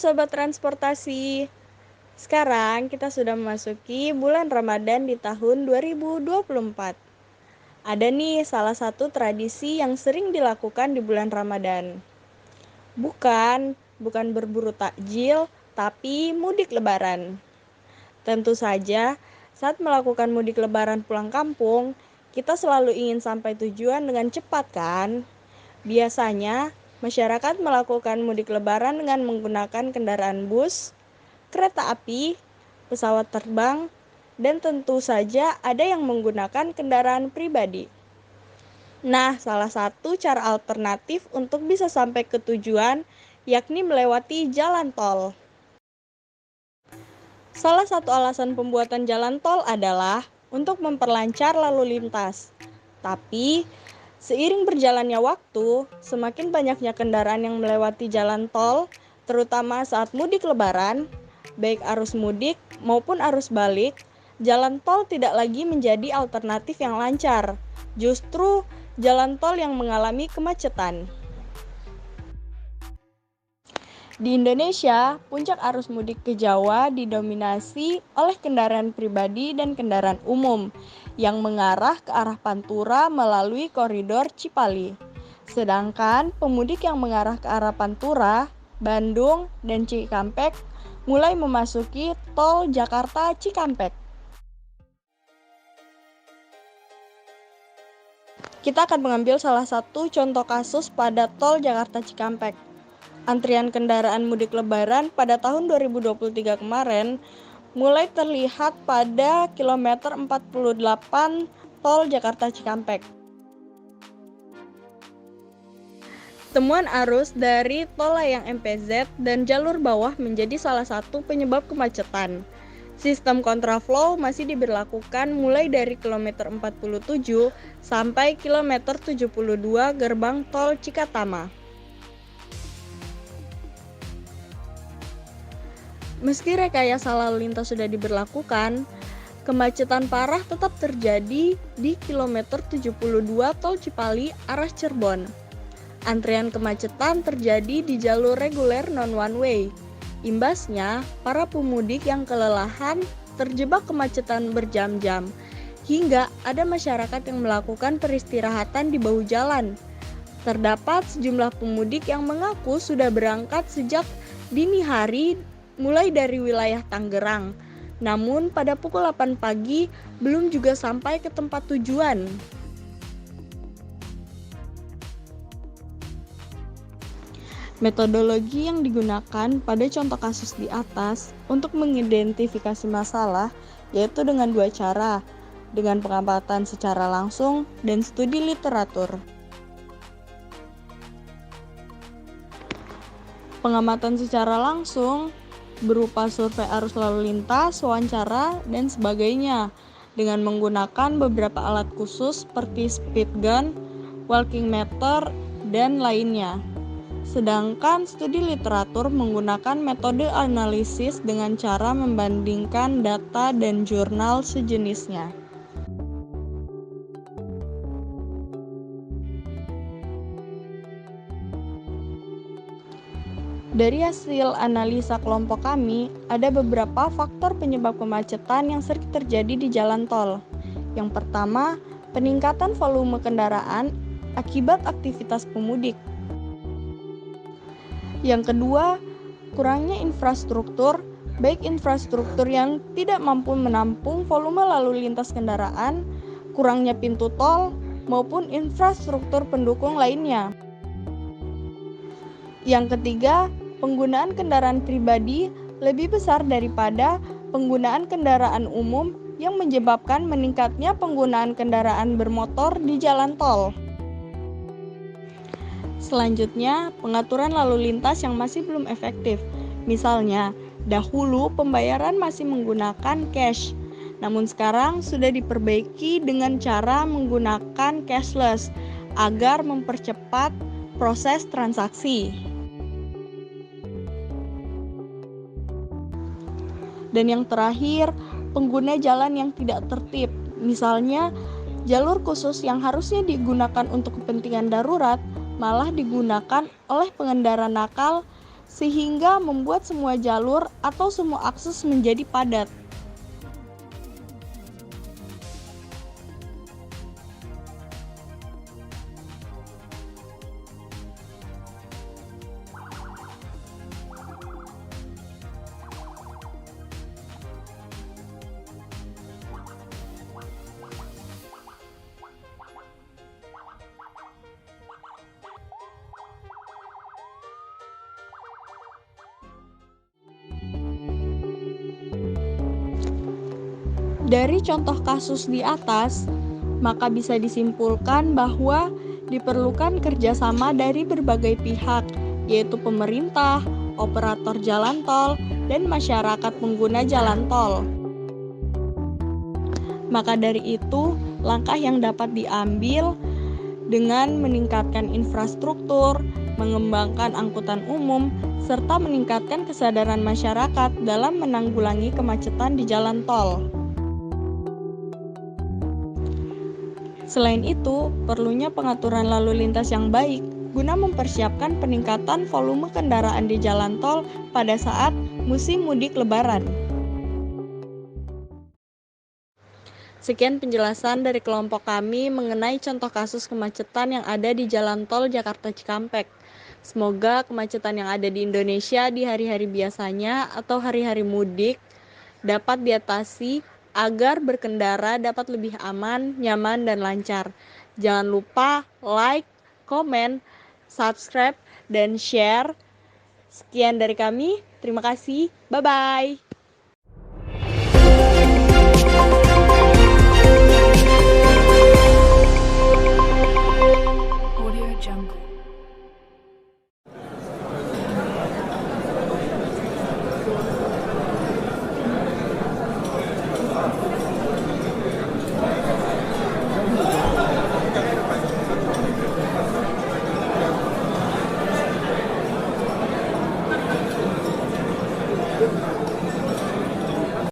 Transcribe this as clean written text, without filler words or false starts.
Sobat Transportasi, sekarang kita sudah memasuki bulan Ramadan di tahun 2024. Ada nih salah satu tradisi yang sering dilakukan di bulan Ramadan. Bukan berburu takjil, tapi mudik lebaran. Tentu saja, saat melakukan mudik lebaran pulang kampung, kita selalu ingin sampai tujuan dengan cepat kan? Biasanya, masyarakat melakukan mudik lebaran dengan menggunakan kendaraan bus, kereta api, pesawat terbang, dan tentu saja ada yang menggunakan kendaraan pribadi. Nah, salah satu cara alternatif untuk bisa sampai ke tujuan yakni melewati jalan tol. Salah satu alasan pembuatan jalan tol adalah untuk memperlancar lalu lintas. Tapi, seiring berjalannya waktu, semakin banyaknya kendaraan yang melewati jalan tol, terutama saat mudik lebaran, baik arus mudik maupun arus balik, jalan tol tidak lagi menjadi alternatif yang lancar. Justru jalan tol yang mengalami kemacetan. Di Indonesia, puncak arus mudik ke Jawa didominasi oleh kendaraan pribadi dan kendaraan umum yang mengarah ke arah Pantura melalui koridor Cipali. Sedangkan pemudik yang mengarah ke arah Pantura, Bandung, dan Cikampek mulai memasuki tol Jakarta Cikampek. Kita akan mengambil salah satu contoh kasus pada tol Jakarta Cikampek. Antrian kendaraan mudik lebaran pada tahun 2023 kemarin mulai terlihat pada kilometer 48 tol Jakarta Cikampek. Temuan arus dari tol layang MPZ dan jalur bawah menjadi salah satu penyebab kemacetan. Sistem kontraflow masih diberlakukan mulai dari kilometer 47 sampai kilometer 72 gerbang tol Cikatama. Meski rekayasa lalu lintas sudah diberlakukan, kemacetan parah tetap terjadi di kilometer 72 tol Cipali arah Cirebon. Antrian kemacetan terjadi di jalur reguler non-one way. Imbasnya, para pemudik yang kelelahan terjebak kemacetan berjam-jam, hingga ada masyarakat yang melakukan peristirahatan di bahu jalan. Terdapat sejumlah pemudik yang mengaku sudah berangkat sejak dini hari mulai dari wilayah Tangerang, namun pada pukul 8 pagi belum juga sampai ke tempat tujuan. Metodologi yang digunakan pada contoh kasus di atas untuk mengidentifikasi masalah yaitu dengan dua cara, dengan pengamatan secara langsung dan studi literatur. Pengamatan secara langsung berupa survei arus lalu lintas, wawancara, dan sebagainya dengan menggunakan beberapa alat khusus seperti speed gun, walking meter, dan lainnya. Sedangkan studi literatur menggunakan metode analisis dengan cara membandingkan data dan jurnal sejenisnya. Dari hasil analisa kelompok kami, ada beberapa faktor penyebab kemacetan yang sering terjadi di jalan tol. Yang pertama, peningkatan volume kendaraan akibat aktivitas pemudik. Yang kedua, kurangnya infrastruktur, baik infrastruktur yang tidak mampu menampung volume lalu lintas kendaraan, kurangnya pintu tol, maupun infrastruktur pendukung lainnya. Yang ketiga, penggunaan kendaraan pribadi lebih besar daripada penggunaan kendaraan umum yang menyebabkan meningkatnya penggunaan kendaraan bermotor di jalan tol. Selanjutnya, pengaturan lalu lintas yang masih belum efektif. Misalnya, dahulu pembayaran masih menggunakan cash, namun sekarang sudah diperbaiki dengan cara menggunakan cashless agar mempercepat proses transaksi. Dan yang terakhir, pengguna jalan yang tidak tertib. Misalnya, jalur khusus yang harusnya digunakan untuk kepentingan darurat malah digunakan oleh pengendara nakal sehingga membuat semua jalur atau semua akses menjadi padat. Dari contoh kasus di atas, maka bisa disimpulkan bahwa diperlukan kerjasama dari berbagai pihak, yaitu pemerintah, operator jalan tol, dan masyarakat pengguna jalan tol. Maka dari itu, langkah yang dapat diambil dengan meningkatkan infrastruktur, mengembangkan angkutan umum, serta meningkatkan kesadaran masyarakat dalam menanggulangi kemacetan di jalan tol. Selain itu, perlunya pengaturan lalu lintas yang baik guna mempersiapkan peningkatan volume kendaraan di jalan tol pada saat musim mudik Lebaran. Sekian penjelasan dari kelompok kami mengenai contoh kasus kemacetan yang ada di jalan tol Jakarta Cikampek. Semoga kemacetan yang ada di Indonesia di hari-hari biasanya atau hari-hari mudik dapat diatasi agar berkendara dapat lebih aman, nyaman, dan lancar. Jangan lupa like, komen, subscribe, dan share. Sekian dari kami. Terima kasih. Bye-bye.